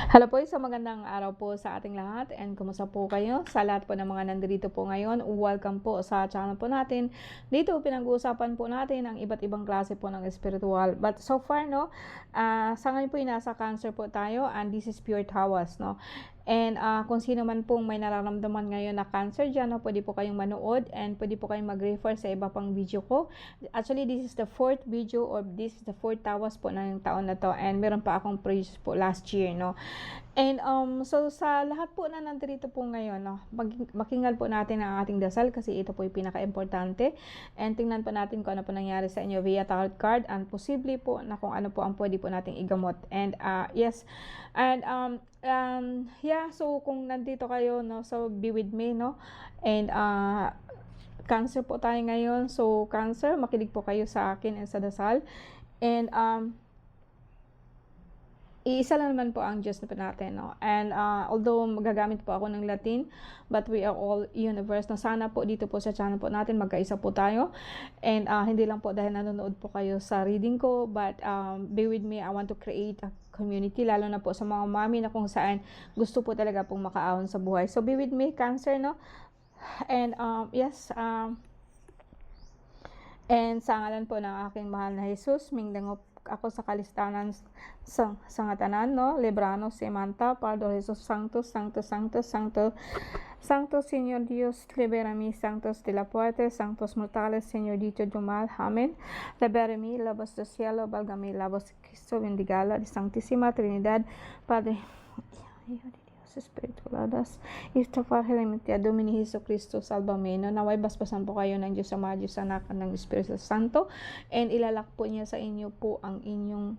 Hello po, isang magandang araw po sa ating lahat and kumusta po kayo? Sa lahat po ng mga nandito po ngayon, welcome po sa channel po natin. Dito pinag-uusapan po natin ang iba't ibang klase po ng spiritual. But so far, no, sa ngayon po nasa Cancer po tayo and this is pure tawas, no. And kung sino man pong may nararamdaman ngayon na cancer dyan, no, pwede po kayong manood and pwede po kayong mag-refer sa iba pang video ko. Actually, this is the fourth video or this is the fourth tawas po ng taon na to and meron pa akong previous po last year, no. And so sa lahat po na nandito po ngayon, no, makingal po natin ang ating dasal kasi ito po yung pinaka-importante. And tingnan po natin kung ano po nangyari sa inyo via tarot card and posible po na kung ano po ang pwede po nating igamot. And yes, and yeah, so kung nandito kayo, no, so be with me, no. And Cancer po tayo ngayon. So Cancer, makinig po kayo sa akin and sa dasal. And iisa lang naman po ang Diyos na po natin, no? And although magagamit po ako ng Latin, but we are all universe, no? Sana po dito po sa channel po natin magkaisa po tayo. And hindi lang po dahil nanonood po kayo sa reading ko, but be with me, I want to create a community, lalo na po sa mga mami na kung saan gusto po talaga pong makaahon sa buhay. So be with me, Cancer, no? And yes, and sa ngalan po ng aking mahal na Jesus, mingdangop ako sa kalistanan sa ngatanan, no, Librano, Semanta, Pardo, Jesus, Sanctus, Sanctus, Sanctus, Sanctus, Sanctus, Señor Dios, libera mi, Sanctus de la Puerta, Sanctus Mortales, Señor Dito Dumal, Amen. Libera mi, labos do cielo, valga mi, labos Cristo, bendigala, de Santísima Trinidad, Padre, Espiritualadas, Istafar Helemitia, Domini Jesu Cristo, Salvameno, naway basbasan po kayo ng Diyos Ama, Diyos Anak, ng Espiritu Santo, and ilalak po niya sa inyo po ang inyong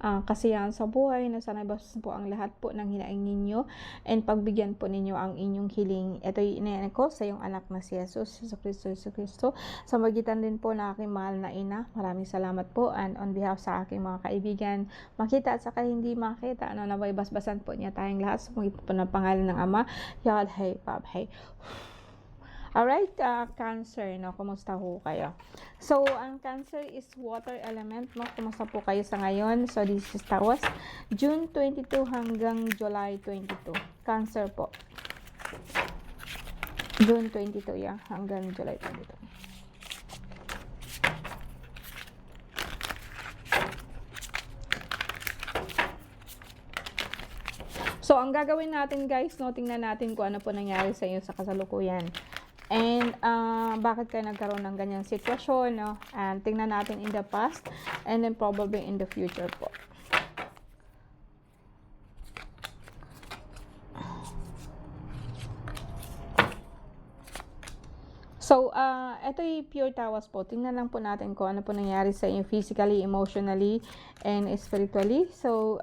kasiyahan sa buhay, na sana basasan po ang lahat po ng hinaing ninyo and pagbigyan po ninyo ang inyong hiling. Ito yung inayan ko sa iyong anak na si Jesus, Jesu Cristo, sa magitan din po na aking mahal na ina. Maraming salamat po and on behalf sa aking mga kaibigan, makita at saka hindi makita, ano, naway basbasan po niya tayong lahat sa magitan po ng pangalan ng Ama, Yahweh, hey, Pab, hey. Alright, Cancer, no? Kumusta po kayo? So, ang Cancer is water element, no? Kumusta po kayo sa ngayon? So, this is tawas, June 22 hanggang July 22. Cancer po. June 22, yeah, hanggang July 22. So, ang gagawin natin, guys, no, tingnan natin kung ano po nangyari sa inyo sa kasalukuyan. And bakit kayo nagkaroon ng ganyang sitwasyon, no? And tingnan natin in the past and then probably in the future po. So, ito yung pure tawas po. Tingnan lang po natin kung ano po nangyari sa inyo physically, emotionally, and spiritually. So,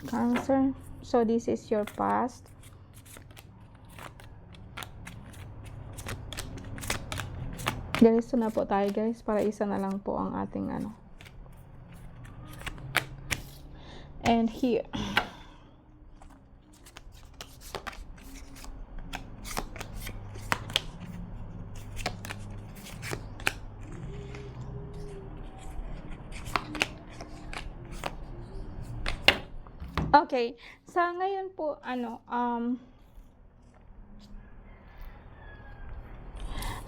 Cancer. So, this is your past. Ganito na po tayo, guys, para isa na lang po ang ating ano. And here. Okay, sa ngayon po, ano,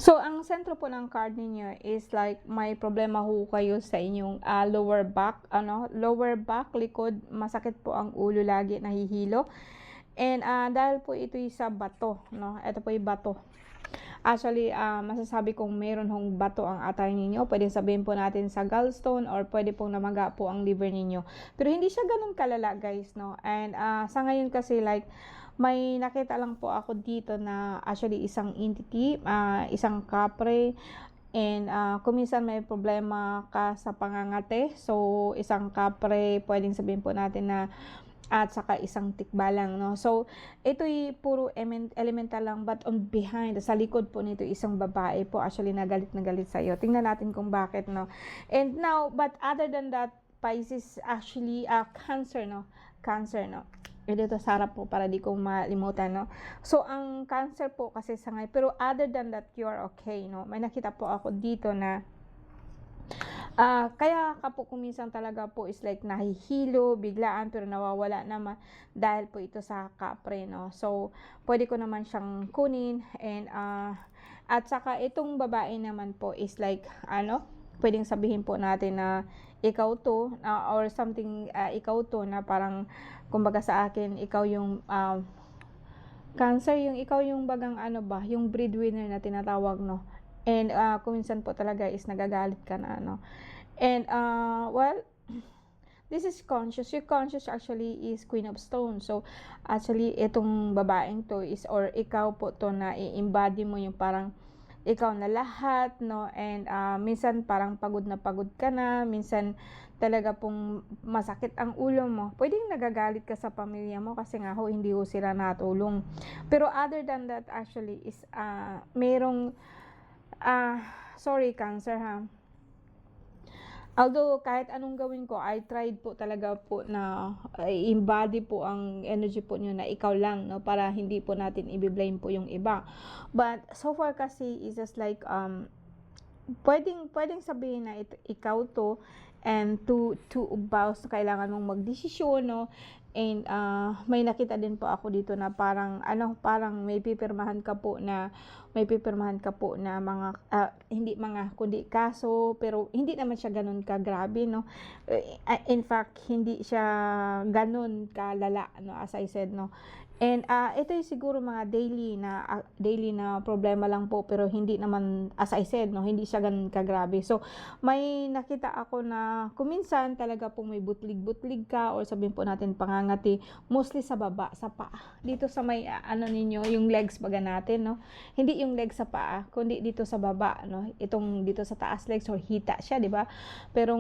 so, ang sentro po ng card ninyo is like may problema ho kayo sa inyong lower back, ano, lower back, likod, masakit po ang ulo lagi, nahihilo. And dahil po ito sa bato, no, ito po yung bato. Actually, masasabi kong meron hong bato ang atay ninyo. Pwede sabihin po natin sa gallstone or pwede pong namaga po ang liver ninyo. Pero hindi siya ganun kalala, guys, no. And sa ngayon kasi like may nakita lang po ako dito na actually isang entity, isang kapre, and kuminsan may problema ka sa pangangate. So, isang kapre, pwedeng sabihin po natin na at saka isang tikbalang, no. So, ito'y puro elemental lang, but on behind, sa likod po nito, isang babae po actually nagalit sa iyo. Tingnan natin kung bakit, no. And now, but other than that, Pisces actually Cancer, no. Cancer, no. Dito sa harap po para di ko malimutan, no. So, ang Cancer po kasi sa ngayon, pero other than that, you are okay, no. May nakita po ako dito na Kaya ka po kuminsan talaga po is like nahihilo, biglaan, pero nawawala naman dahil po ito sa kapre, no? So, pwede ko naman siyang kunin and at saka itong babae naman po is like, pwedeng sabihin po natin na ikaw to, or something, ikaw to na parang, kumbaga sa akin, ikaw yung, Cancer, yung ikaw yung bagang yung breadwinner na tinatawag, no? And kuminsan po talaga is nagagalit ka na, no? And well, this is conscious. Your conscious actually is Queen of Stones. So, actually, itong babaeng to is, or ikaw po to na i-embody mo yung parang ikaw na lahat, no? And minsan parang pagod na pagod ka na, minsan talaga pong masakit ang ulo mo. Pwedeng nagagalit ka sa pamilya mo kasi nga hindi ho sila natulong. Pero other than that actually is merong sorry Cancer ha. Although, kahit anong gawin ko, I tried po talaga po na i-embody po ang energy po nyo na ikaw lang, no? Para hindi po natin i-blame po yung iba. But, so far kasi, is just like, pwedeng sabihin na ikaw to, and to bounce, kailangan mong magdesisyon, no? And, may nakita din po ako dito na parang, parang may pipirmahan ka po na mga, hindi mga, kundi kaso, pero hindi naman siya ganun kagrabe, no? In fact, hindi siya ganun kalala, no? As I said, no? And ito yung siguro mga daily na problema lang po, pero hindi naman, as I said, no, hindi siya ganun kagrabe. So, may nakita ako na kuminsan talaga po may butlig-butlig ka, or sabihin po natin pangangati, mostly sa baba, sa paa. Dito sa may ninyo, yung legs baga natin, no. Hindi yung legs sa paa, kundi dito sa baba, no. Itong dito sa taas legs, or hita siya, di ba? Pero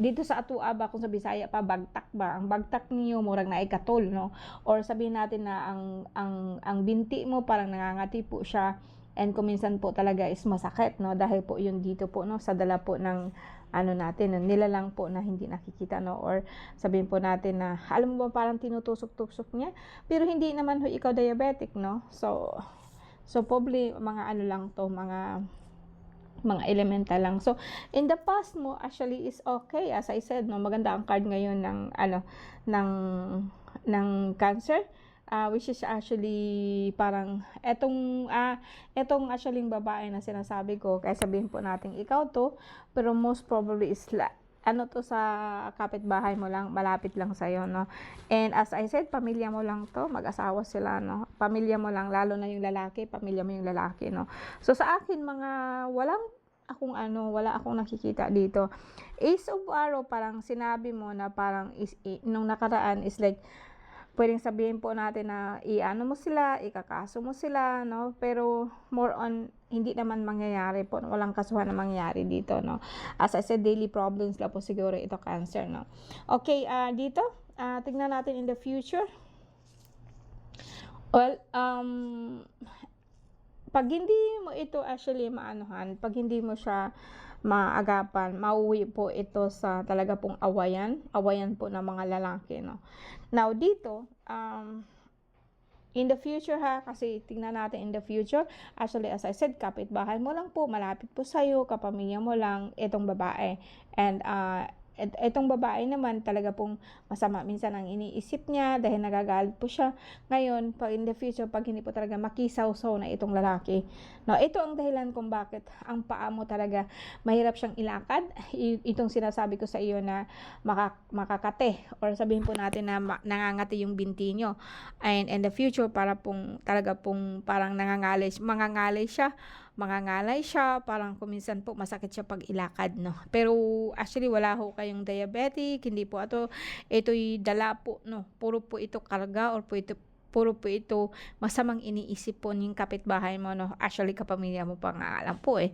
dito sa atua ba, kung sa Bisaya pa, bagtak ba? Ang bagtak niyo murag na ikatol, no. Or sabihin natin na ang binti mo parang nangangati po siya, and kuminsan po talaga is masakit, no, dahil po yun dito po, no, sa dala po ng natin, nilalang po na hindi nakikita, no, or sabihin po natin na alam mo ba parang tinutusok-tusok niya, pero hindi naman ho ikaw diabetic, no. So probably mga lang to, mga elemental lang. So, in the past mo, actually is okay. As I said, no, maganda ang card ngayon ng Cancer. Which is actually parang etong actually babae na sinasabi ko, kaya sabihin po natin ikaw to, pero most probably is to sa kapitbahay mo lang, malapit lang sa'yo, no. And as I said, pamilya mo lang to, mag-asawa sila, no. Pamilya mo lang, lalo na yung lalaki, pamilya mo yung lalaki, no. So sa akin, wala akong nakikita dito. Ace of Arrow, parang sinabi mo na parang nung nakaraan is like, pwedeng sabihin po natin na mo sila, ikakaso mo sila, no? Pero more on, hindi naman mangyayari po. Walang kasuhan na mangyayari dito, no? As I said, daily problems lang po siguro ito, Cancer, no? Okay, dito, tingnan natin in the future. Well, pag hindi mo ito actually pag hindi mo siya maagapan, mauwi po ito sa talaga pong awayan po ng mga lalaki, no. Now dito, in the future kasi tingnan natin in the future, actually as I said, kapitbahay mo lang po, malapit po sa'yo, kapamilya mo lang itong babae, and itong babae naman talaga pong masama minsan ang iniisip niya dahil nagagalit po siya. Ngayon, pag in the future, pag hindi po talaga makisaw-saw na itong lalaki, no, ito ang dahilan kung bakit ang paa mo talaga mahirap siyang ilakad. Itong sinasabi ko sa iyo na makakate, or sabihin po natin na nangangati yung binti nyo, and in the future para pong talaga pong parang mangangalay siya, parang kuminsan po masakit siya pag ilakad, no. Pero actually wala ho kayong diabetic, hindi po ito'y dala po, no. Puro po ito karga, or puro po ito masamang iniisip po ng kapitbahay mo, no. Actually kapamilya mo pa nga alam po eh.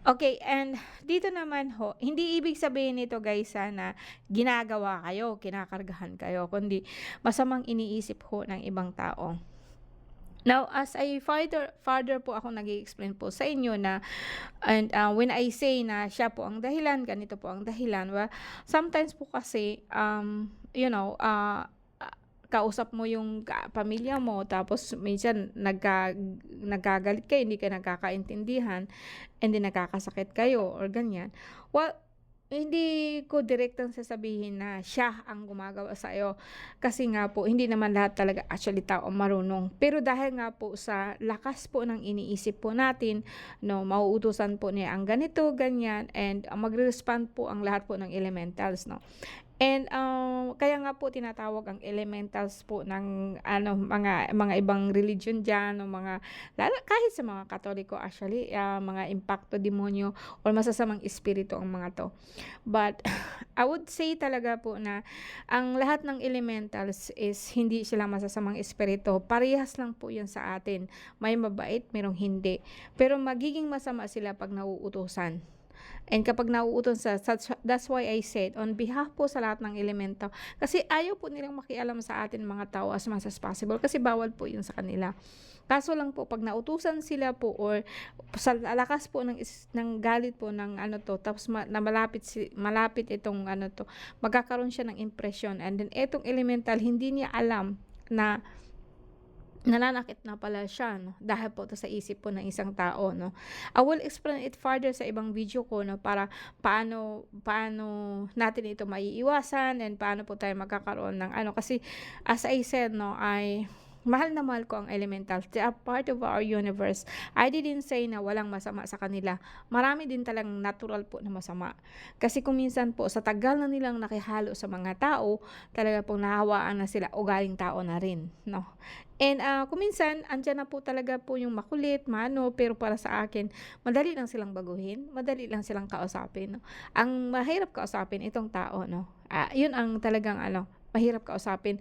Okay, and dito naman ho, hindi ibig sabihin nito guys na ginagawa kayo, kinakargahan kayo, kundi masamang iniisip ho ng ibang tao. Now, as I further po ako nag-i-explain po sa inyo na, and when I say na siya po ang dahilan, ganito po ang dahilan, well, sometimes po kasi, kausap mo yung pamilya mo, tapos minsan nagkagalit kayo, hindi ka nagkakaintindihan, and then nagkakasakit kayo, or ganyan. Well, hindi ko direktang sasabihin na siya ang gumagawa sa'yo. Kasi nga po, hindi naman lahat talaga actually tao marunong. Pero dahil nga po sa lakas po ng iniisip po natin, no, mauutusan po niya ang ganito, ganyan, and magre-respond po ang lahat po ng elementals, no. And kaya nga po tinatawag ang elementals po ng ano, mga ibang religion diyan o mga lalo kahit sa mga Katoliko actually, mga impacto demonyo or masasamang espiritu ang mga 'to. But I would say talaga po na ang lahat ng elementals is hindi sila masasamang espiritu, parehas lang po 'yan sa atin. May mabait, merong hindi. Pero magiging masama sila 'pag nauutusan. And kapag nauutos that's why I said, on behalf po sa lahat ng elemento, kasi ayaw po nilang makialam sa atin mga tao as much as possible kasi bawal po yun sa kanila. Kaso lang po, pag nautusan sila po or sa lakas po ng galit po ng ano to, tapos na malapit itong ano to, magkakaroon siya ng impression. And then etong elemental, hindi niya alam na nananakit na pala siya, no? Dahil po 'to sa isip po ng isang tao, no? I will explain it further sa ibang video ko, no? Para paano paano natin ito maiiwasan and paano po tayo magkakaroon ng ano. Kasi as I said, no, mahal na mahal ko ang elementals. They are part of our universe. I didn't say na walang masama sa kanila. Marami din talagang natural po na masama. Kasi kung minsan po, sa tagal na nilang nakihalo sa mga tao, talaga pong nahawaan na sila, ugaling tao na rin, no? And kung minsan, andyan na po talaga po yung makulit, mano, pero para sa akin, madali lang silang baguhin, madali lang silang kausapin, no? Ang mahirap kausapin itong tao, no? Yun ang talagang ano, mahirap kausapin.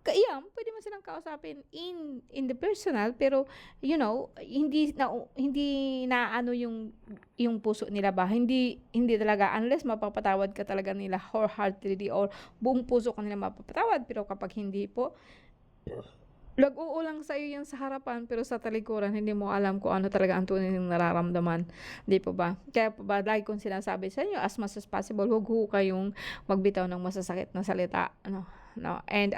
Kaya pwede mo silang kausapin in the personal, pero you know, hindi na ano yung puso nila ba, hindi talaga unless mapapatawad ka talaga nila wholeheartedly or buong puso ka nila mapapatawad. Pero kapag hindi po, nag-uulang sa'yo yan sa harapan, pero sa talikuran hindi mo alam kung ano talaga ang tunay ng nararamdaman, 'di po ba? Kaya po ba lagi kong sinasabi sa inyo, as much as possible, huwag ho kayong magbitaw ng masasakit na salita, ano, no? And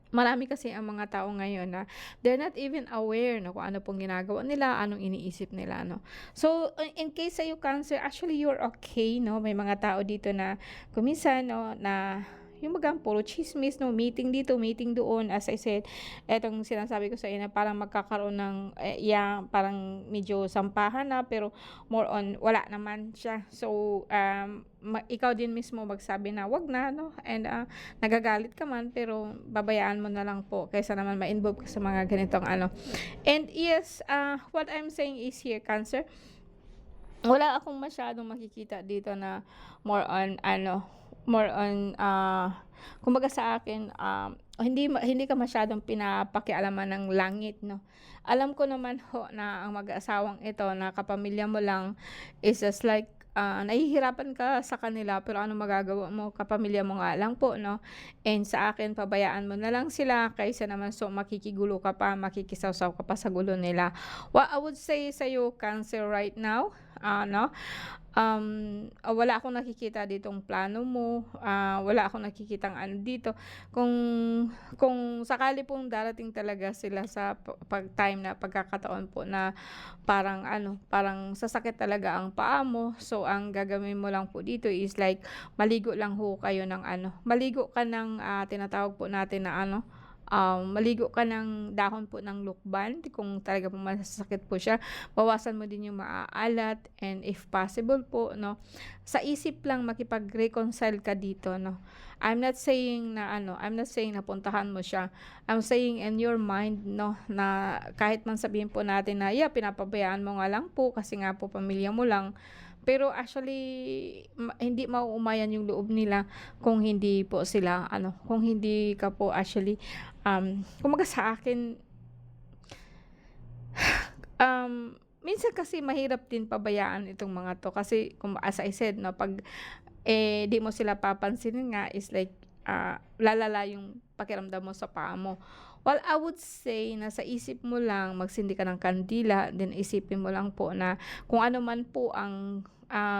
marami kasi ang mga tao ngayon na they're not even aware, no, kung ano pong ginagawa nila, anong iniisip nila, no. So, in case sa'yo cancer, actually you're okay, no. May mga tao dito na kuminsan, no, na yung bagang puro chismis, no, meeting dito, meeting doon. As I said, etong sinasabi ko sa inyo, parang magkakaroon ng, parang medyo sampahan na, pero more on, wala naman siya. So, ikaw din mismo magsabi na wag na, no, and nagagalit ka man, pero babayaan mo na lang po kaysa naman ma-involve ka sa mga ganitong ano. And yes, what I'm saying is here, cancer, wala akong masyadong makikita dito na more on ano, more on kumbaga sa akin, hindi ka masyadong pinapakialaman ng langit, no. Alam ko naman ho na ang mag-asawang ito na kapamilya mo lang is just like nahihirapan ka sa kanila, pero ano magagawa mo, kapamilya mo nga lang po, no. And sa akin, pabayaan mo na lang sila kaysa naman so makikigulo ka pa, makikisawsaw ka pa sa gulo nila. What I would say sa'yo, cancer, right now, no, wala akong nakikita ditong plano mo, wala akong nakikitang ano dito. Kung sakali pong darating talaga sila sa time na pagkakataon po na parang ano, parang sasakit talaga ang paa mo, so ang gagawin mo lang po dito is like maligo lang ho kayo ng ano, maligo ka ng tinatawag po natin na ano, maligo ka ng dahon po ng lukban kung talaga po masasakit po siya. Bawasan mo din yung maaalat, and if possible po, no, sa isip lang makipag-reconcile ka dito, no. I'm not saying na puntahan mo siya. I'm saying in your mind, no, na kahit man sabihin po natin na yeah, pinapabayaan mo nga lang po kasi nga po pamilya mo lang. Pero actually, hindi mauumayan yung loob nila kung hindi po sila ano, kung hindi ka po actually, kumbaga sa akin, minsan kasi mahirap din pabayaan itong mga 'to kasi as I said, 'no, 'pag, di mo sila papansinin nga is like, lalala yung pakiramdam mo sa paa mo. Well, I would say na sa isip mo lang magsindi ka ng kandila, then isipin mo lang po na kung ano man po ang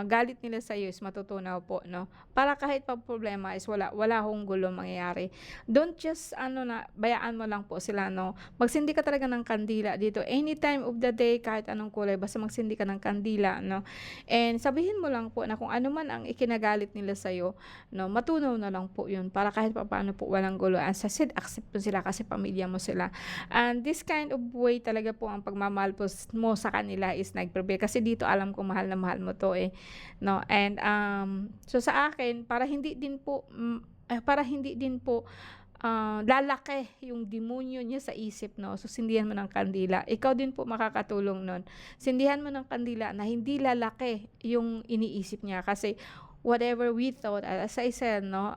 galit nila sa iyo is matutunaw po, no? Para kahit pa problema is wala hong gulo mangyayari. Don't just bayaan mo lang po sila, no? Magsindi ka talaga ng kandila dito any time of the day, kahit anong kulay, basta magsindi ka ng kandila, no? And sabihin mo lang po na kung ano man ang ikinagalit nila sa iyo, no, matunaw na lang po 'yun para kahit papaano po walang gulo. As I said, accept mo sila kasi pamilya mo sila. And this kind of way talaga po ang pagmamahal po mo sa kanila is nag-prevail, kasi dito alam ko mahal na mahal mo 'to, no? And so sa akin, para hindi din po lalaki yung demonyo niya sa isip, no? So sindihan mo ng kandila. Ikaw din po makakatulong nun. Sindihan mo ng kandila na hindi lalaki yung iniisip niya, kasi whatever we thought, as I said, no,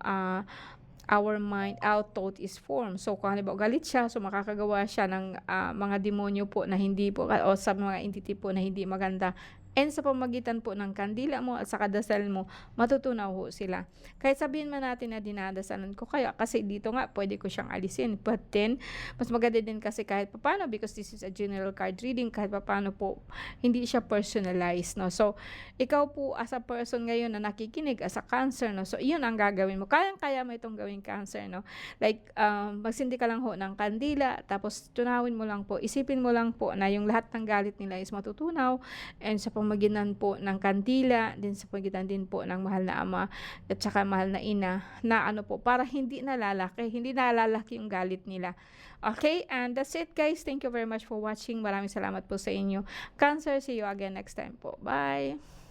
our thought is formed. So kung halimbawa galit siya, so makakagawa siya ng mga demonyo po na hindi po, o sa mga entity po na hindi maganda. And sa pamagitan po ng kandila mo at sa kadasal mo, matutunaw ho sila. Kahit sabihin man natin na dinadasalan ko kaya, kasi dito nga pwede ko siyang alisin. But then, mas maganda din kasi kahit papano, because this is a general card reading, kahit papano po, hindi siya personalized, no? So, ikaw po as a person ngayon na nakikinig, as a Cancer, no? So, iyon ang gagawin mo. Kaya mo itong gawing Cancer, no? Like, magsindi ka lang ho ng kandila, tapos tunawin mo lang po, isipin mo lang po na yung lahat ng galit nila is matutunaw, and sa pamagitan po ng kandila, din sa pamagitan din po ng mahal na ama at saka mahal na ina, na para hindi nalalaki yung galit nila. Okay, and that's it guys. Thank you very much for watching. Maraming salamat po sa inyo, Cancer. See you again next time po. Bye!